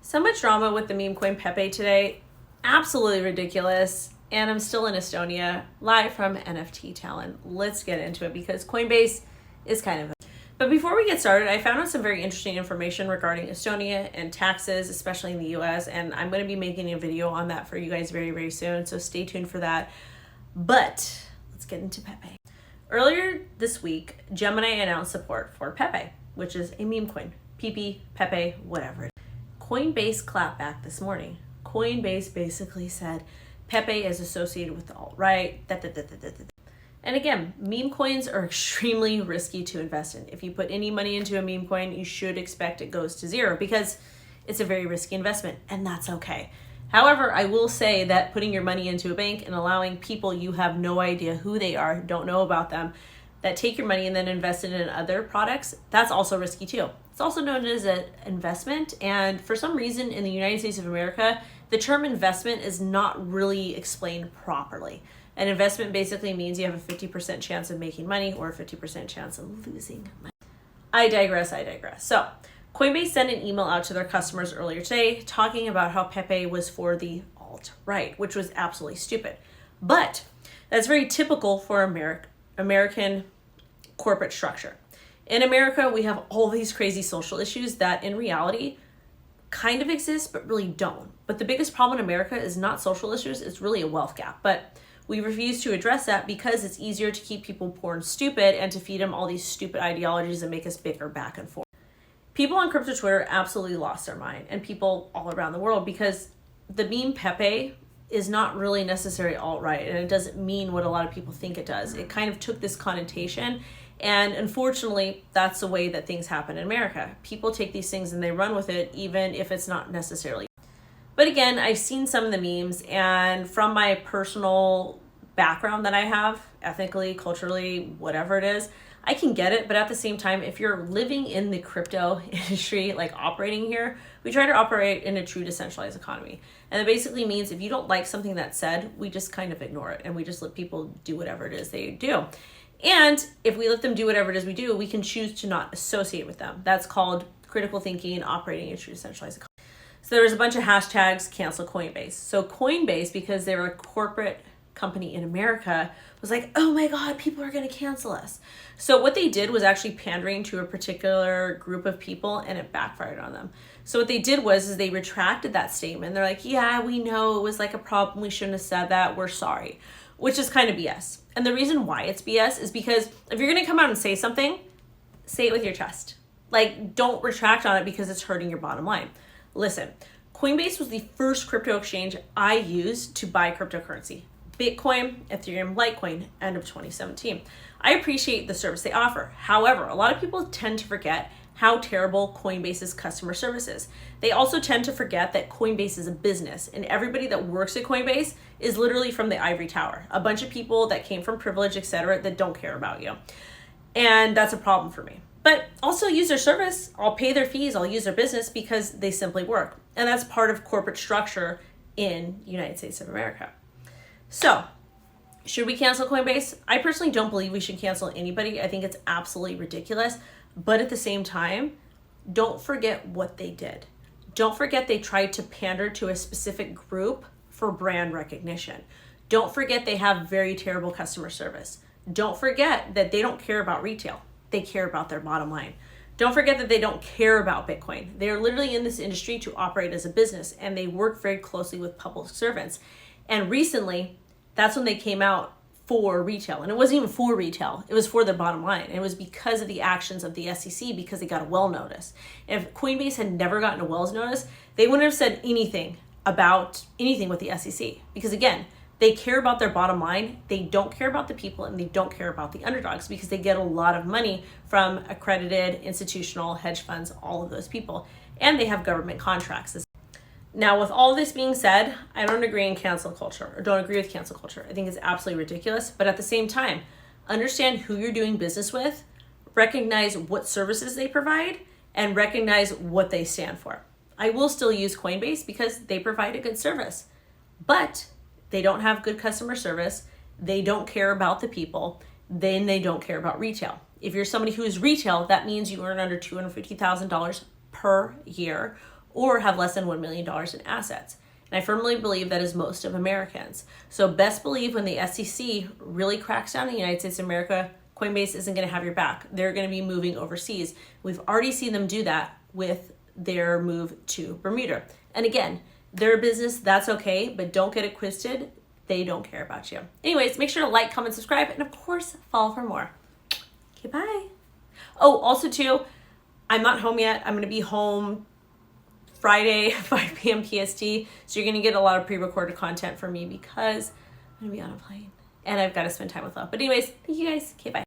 So much drama with the meme coin Pepe today. Absolutely ridiculous. And I'm still in Estonia, live from NFT Talent. Let's get into it because Coinbase is kind of... But before we get started, I found out some very interesting information regarding Estonia and taxes, especially in the US. And I'm going to be making a video on that for you guys very, very soon. So stay tuned for that. But let's get into Pepe. Earlier this week, Gemini announced support for Pepe, which is a meme coin. PEPE, Pepe, whatever. Coinbase clapped back this morning. Coinbase basically said Pepe is associated with the alt-right. And again, meme coins are extremely risky to invest in. If you put any money into a meme coin, you should expect it goes to zero because it's a very risky investment, and that's okay. However, I will say that putting your money into a bank and allowing people you have no idea who they are, don't know about them, that take your money and then invest it in other products, that's also risky too. It's also known as an investment, and for some reason in the United States of America, the term investment is not really explained properly. An investment basically means you have a 50% chance of making money or a 50% chance of losing money. I digress. So Coinbase sent an email out to their customers earlier today talking about how Pepe was for the alt-right, which was absolutely stupid. But that's very typical for American corporate structure. In America, we have all these crazy social issues that in reality kind of exist, but really don't. But the biggest problem in America is not social issues, it's really a wealth gap. But we refuse to address that because it's easier to keep people poor and stupid and to feed them all these stupid ideologies that make us bicker back and forth. People on crypto Twitter absolutely lost their mind, and people all around the world, because the meme Pepe is not really necessarily alt-right, and it doesn't mean what a lot of people think it does. It kind of took this connotation, and unfortunately, that's the way that things happen in America. People take these things and they run with it, even if it's not necessarily. But again, I've seen some of the memes, and from my personal background that I have, ethically, culturally, whatever it is, I can get it. But at the same time, if you're living in the crypto industry, like operating here, we try to operate in a true decentralized economy. And it basically means if you don't like something that's said, we just kind of ignore it and we just let people do whatever it is they do. And if we let them do whatever it is we do, we can choose to not associate with them. That's called critical thinking, operating in a true decentralized economy. So there was a bunch of hashtags, cancel Coinbase. So Coinbase, because they're a corporate company in America, was like, oh my God, people are going to cancel us. So what they did was actually pandering to a particular group of people, and it backfired on them. So what they did was they retracted that statement. They're like, yeah, we know it was like a problem. We shouldn't have said that. We're sorry, which is kind of BS. And the reason why it's BS is because if you're going to come out and say something, say it with your chest. Like, don't retract on it because it's hurting your bottom line. Listen, Coinbase was the first crypto exchange I used to buy cryptocurrency. Bitcoin, Ethereum, Litecoin, end of 2017. I appreciate the service they offer. However, a lot of people tend to forget how terrible Coinbase's customer service is. They also tend to forget that Coinbase is a business, and everybody that works at Coinbase is literally from the ivory tower. A bunch of people that came from privilege, etc., that don't care about you. And that's a problem for me. But also use their service. I'll pay their fees. I'll use their business because they simply work. And that's part of corporate structure in the United States of America. So, should we cancel Coinbase? I personally don't believe we should cancel anybody. I think it's absolutely ridiculous. But at the same time, don't forget what they did. Don't forget they tried to pander to a specific group for brand recognition. Don't forget they have very terrible customer service. Don't forget that they don't care about retail. They care about their bottom line. Don't forget that they don't care about Bitcoin. They're literally in this industry to operate as a business, and they work very closely with public servants. And recently, that's when they came out for retail. And it wasn't even for retail. It was for their bottom line. And it was because of the actions of the SEC, because they got a well notice. And if Coinbase had never gotten a Wells notice, they wouldn't have said anything about anything with the SEC. Because again, they care about their bottom line. They don't care about the people, and they don't care about the underdogs because they get a lot of money from accredited institutional hedge funds, all of those people. And they have government contracts. Now, with all this being said, I don't agree in cancel culture, or don't agree with cancel culture. I think it's absolutely ridiculous. But at the same time, understand who you're doing business with, recognize what services they provide, and recognize what they stand for. I will still use Coinbase because they provide a good service, but they don't have good customer service. They don't care about the people. Then they don't care about retail. If you're somebody who is retail, that means you earn under $250,000 per year, or have less than $1 million in assets. And I firmly believe that is most of Americans. So best believe when the SEC really cracks down in the United States of America, Coinbase isn't going to have your back. They're going to be moving overseas. We've already seen them do that with their move to Bermuda. And again, their business, that's okay, but don't get it twisted. They don't care about you. Anyways, make sure to like, comment, subscribe, and of course, follow for more. Okay, bye. Oh, also too, I'm not home yet. I'm going to be home Friday, 5 p.m. PST. So you're going to get a lot of pre-recorded content from me because I'm going to be on a plane and I've got to spend time with love. But anyways, thank you guys. Okay, bye.